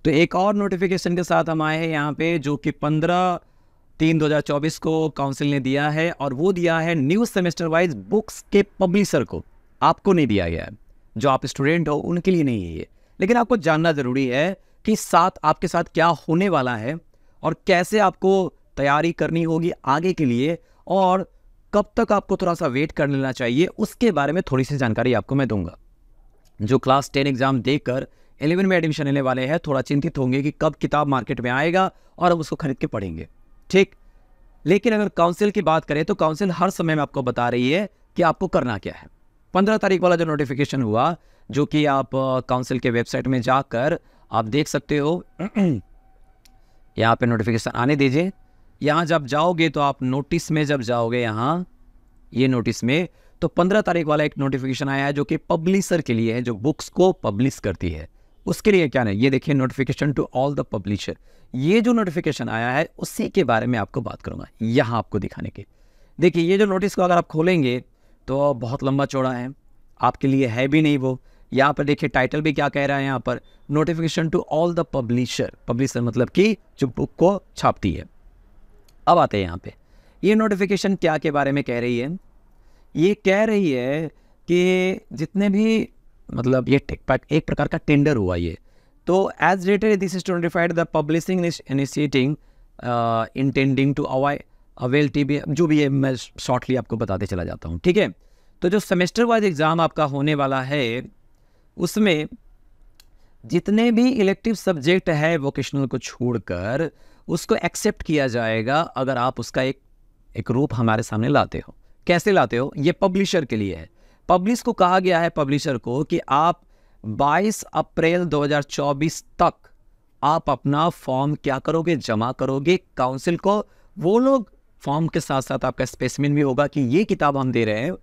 तो एक और नोटिफिकेशन के साथ हम आए हैं यहाँ पे, जो कि 15/3/2024 को काउंसिल ने दिया है, और वो दिया है न्यू सेमेस्टर वाइज बुक्स के पब्लिशर को। आपको नहीं दिया गया है, जो आप स्टूडेंट हो उनके लिए नहीं है ये, लेकिन आपको जानना ज़रूरी है कि साथ आपके साथ क्या होने वाला है और कैसे आपको तैयारी करनी होगी आगे के लिए, और कब तक आपको थोड़ा सा वेट कर लेना चाहिए, उसके बारे में थोड़ी सी जानकारी आपको मैं दूंगा। जो क्लास 10 एग्जाम देकर 11 में एडमिशन लेने वाले हैं थोड़ा चिंतित होंगे कि कब किताब मार्केट में आएगा और हम उसको खरीद के पढ़ेंगे, ठीक। लेकिन अगर काउंसिल की बात करें तो काउंसिल हर समय में आपको बता रही है कि आपको करना क्या है। 15 तारीख वाला जो नोटिफिकेशन हुआ, जो कि आप काउंसिल के वेबसाइट में जाकर आप देख सकते हो, यहाँ पे नोटिफिकेशन आने दीजिए। यहाँ जब जाओगे तो आप नोटिस में जब जाओगे, यहाँ ये नोटिस में, तो 15 तारीख वाला एक नोटिफिकेशन आया है जो कि पब्लिशर के लिए है, जो बुक्स को पब्लिश करती है उसके लिए। क्या नहीं, ये देखिए notification to all the publisher, ये जो नोटिफिकेशन आया है उसी के बारे में आपको बात करूंगा यहाँ आपको दिखाने के। देखिए ये जो नोटिस को अगर आप खोलेंगे तो बहुत लंबा चौड़ा है, आपके लिए है भी नहीं वो। यहाँ पर देखिए टाइटल भी क्या कह रहा है, यहाँ पर notification to all the publisher, publisher मतलब कि जो बुक को छापती है। अब आते हैं यहाँ पे, ये नोटिफिकेशन क्या के बारे में कह रही है। ये कह रही है कि जितने भी मतलब ये एक प्रकार का टेंडर हुआ ये, तो as rated this is to notified the publishing initiating intending to avail TB, जो भी है मैं शॉर्टली आपको बताते चला जाता हूँ, ठीक है। तो जो सेमेस्टर वाइज एग्ज़ाम आपका होने वाला है उसमें जितने भी इलेक्टिव सब्जेक्ट है वोकेशनल को छोड़कर, उसको एक्सेप्ट किया जाएगा अगर आप उसका एक रूप हमारे सामने लाते हो। कैसे लाते हो, ये पब्लिशर के लिए है। पब्लिश को कहा गया है, पब्लिशर को, कि आप 22 अप्रैल 2024 तक आप अपना फॉर्म क्या करोगे, जमा करोगे काउंसिल को। वो लोग फॉर्म के साथ साथ आपका स्पेसिमेन भी होगा कि ये किताब हम दे रहे हैं,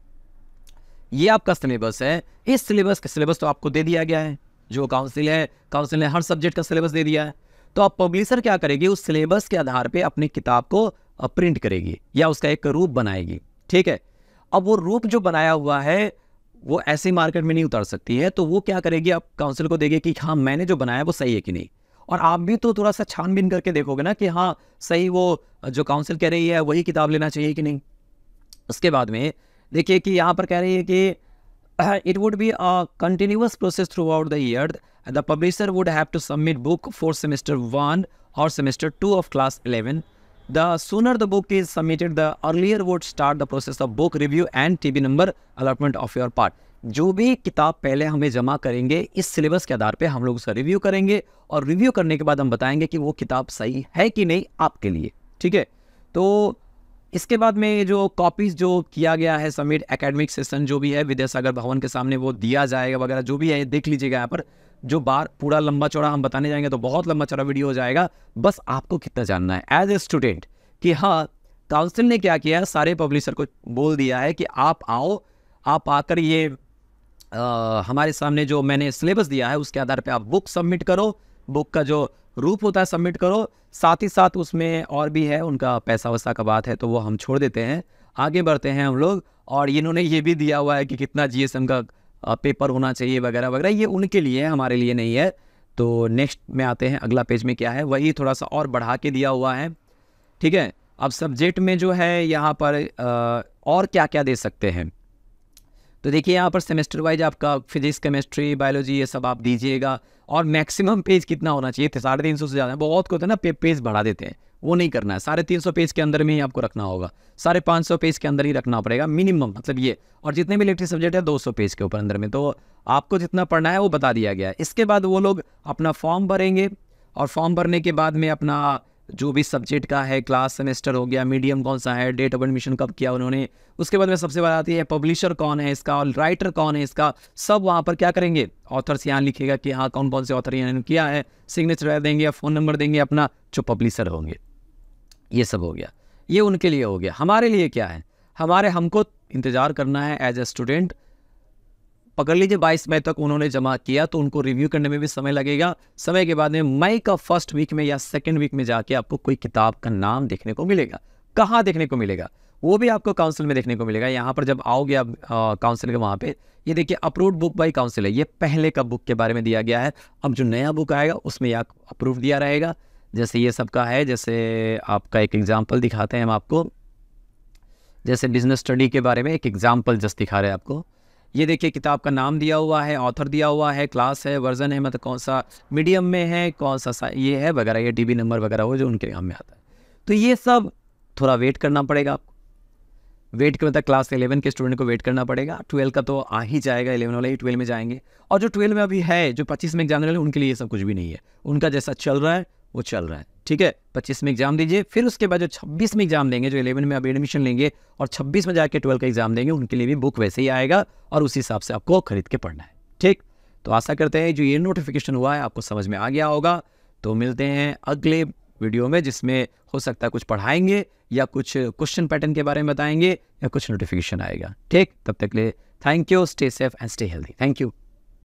ये आपका सिलेबस है। इस सिलेबस तो आपको दे दिया गया है, जो काउंसिल है, काउंसिल ने हर सब्जेक्ट का सिलेबस दे दिया है। तो आप पब्लिशर क्या करेगी, उस सिलेबस के आधार पे अपनी किताब को प्रिंट करेगी या उसका एक रूप बनाएगी, ठीक है। अब वो रूप जो बनाया हुआ है वो ऐसे मार्केट में नहीं उतर सकती है, तो वो क्या करेगी, आप काउंसिल को देगी कि हाँ मैंने जो बनाया वो सही है कि नहीं। और आप भी तो थोड़ा सा छानबीन करके देखोगे ना कि हाँ सही वो जो काउंसिल कह रही है वही किताब लेना चाहिए कि नहीं। उसके बाद में देखिए कि यहाँ पर कह रही है कि it would be a continuous process throughout the year. The publisher would have to submit book for semester 1 or semester 2 of class 11. The sooner the book is submitted, the earlier would start the process of book review and TB number allotment of your part. जो भी किताब पहले हमें जमा करेंगे इस syllabus के आधार पे हम लोग उसका रिव्यू करेंगे, और रिव्यू करने के बाद हम बताएंगे कि वो किताब सही है कि नहीं आपके लिए, ठीक है। तो इसके बाद में जो कॉपीज़ जो किया गया है सबमिट एकेडमिक सेशन जो भी है विद्यासागर भवन के सामने वो दिया जाएगा वगैरह जो भी है, देख लीजिएगा। यहाँ पर जो बार पूरा लंबा चौड़ा हम बताने जाएंगे तो बहुत लंबा चौड़ा वीडियो हो जाएगा। बस आपको कितना जानना है एज ए स्टूडेंट कि हाँ काउंसिल ने क्या किया है, सारे पब्लिशर को बोल दिया है कि आप आओ, आप आकर ये हमारे सामने जो मैंने सिलेबस दिया है उसके आधार पर आप बुक सबमिट करो, बुक का जो रूप होता है सबमिट करो। साथ ही साथ उसमें और भी है, उनका पैसा वैसा का बात है तो वो हम छोड़ देते हैं, आगे बढ़ते हैं हम लोग। और इन्होंने ये भी दिया हुआ है कि कितना जीएसएम का पेपर होना चाहिए वगैरह वगैरह, ये उनके लिए है, हमारे लिए नहीं है। तो नेक्स्ट में आते हैं, अगला पेज में क्या है, वही थोड़ा सा और बढ़ा के दिया हुआ है, ठीक है। अब सब्जेक्ट में जो है यहाँ पर और क्या क्या दे सकते हैं, तो देखिए यहाँ पर सेमेस्टर वाइज आपका फिजिक्स, केमिस्ट्री, बायोलॉजी ये सब आप दीजिएगा। और मैक्सिमम पेज कितना होना चाहिए, 350 से ज़्यादा बहुत को होता है ना पेज बढ़ा देते हैं, वो नहीं करना है। 350 पेज के अंदर में ही आपको रखना होगा, 550 पेज के अंदर ही रखना पड़ेगा मिनिमम, मतलब ये। और जितने भी इलेक्ट्रिक सब्जेक्ट है 200 पेज के ऊपर अंदर में, तो आपको जितना पढ़ना है वो बता दिया गया है। इसके बाद वो लोग अपना फॉर्म भरेंगे, और फॉर्म भरने के बाद में अपना जो भी सब्जेक्ट का है, क्लास सेमेस्टर हो गया, मीडियम कौन सा है, डेट ऑफ एडमिशन कब किया उन्होंने, उसके बाद में सबसे बात आती है पब्लिशर कौन है इसका और राइटर कौन है इसका, सब वहाँ पर क्या करेंगे, ऑथर्स यहाँ लिखेगा कि हाँ कौन कौन से ऑथर इन्होंने किया है, सिग्नेचर देंगे या फ़ोन नंबर देंगे अपना, जो पब्लिशर होंगे। ये सब हो गया, ये उनके लिए हो गया। हमारे लिए क्या है, हमको इंतज़ार करना है एज ए स्टूडेंट। पकड़ लीजिए 22 मई तक उन्होंने जमा किया, तो उनको रिव्यू करने में भी समय लगेगा। समय के बाद में मई का फर्स्ट वीक में या सेकेंड वीक में जाके आपको कोई किताब का नाम देखने को मिलेगा। कहाँ देखने को मिलेगा, वो भी आपको काउंसिल में देखने को मिलेगा। यहाँ पर जब आओगे आप काउंसिल के वहाँ पे, ये देखिए अप्रूव्ड बुक बाय काउंसिल है, ये पहले का बुक के बारे में दिया गया है। अब जो नया बुक आएगा उसमें यह अप्रूव दिया रहेगा। जैसे ये सबका है, जैसे आपका एक एग्जाम्पल दिखाते हैं हम आपको, जैसे बिजनेस स्टडी के बारे में एक एग्जाम्पल जस्ट दिखा रहे हैं आपको। ये देखिए किताब का नाम दिया हुआ है, ऑथर दिया हुआ है, क्लास है, वर्जन है, मतलब कौन सा मीडियम में है, कौन सा ये है वगैरह, ये टीबी नंबर वगैरह हो जो उनके काम में आता है। तो ये सब थोड़ा वेट करना पड़ेगा आपको। वेट के मतलब क्लास 11 के स्टूडेंट को वेट करना पड़ेगा। 12 का तो आ ही जाएगा, 11 वाले ही 12 में जाएंगे। और जो 12 में अभी है, जो 25 में एग्जाम देने वाले, उनके लिए ये सब कुछ भी नहीं है। उनका जैसा चल रहा है वो चल रहा है, ठीक है। 25 में एग्जाम दीजिए, फिर उसके बाद जो 26 में एग्जाम देंगे, जो 11 में अभी एडमिशन लेंगे और 26 में जाके 12 का एग्जाम देंगे, उनके लिए भी बुक वैसे ही आएगा और उसी हिसाब से आपको खरीद के पढ़ना है, ठीक। तो आशा करते हैं जो ये नोटिफिकेशन हुआ है आपको समझ में आ गया होगा। तो मिलते हैं अगले वीडियो में, जिसमें हो सकता है कुछ पढ़ाएंगे या कुछ क्वेश्चन पैटर्न के बारे में बताएंगे या कुछ नोटिफिकेशन आएगा, ठीक। तब तक के लिए thank you, stay safe and stay healthy, thank you.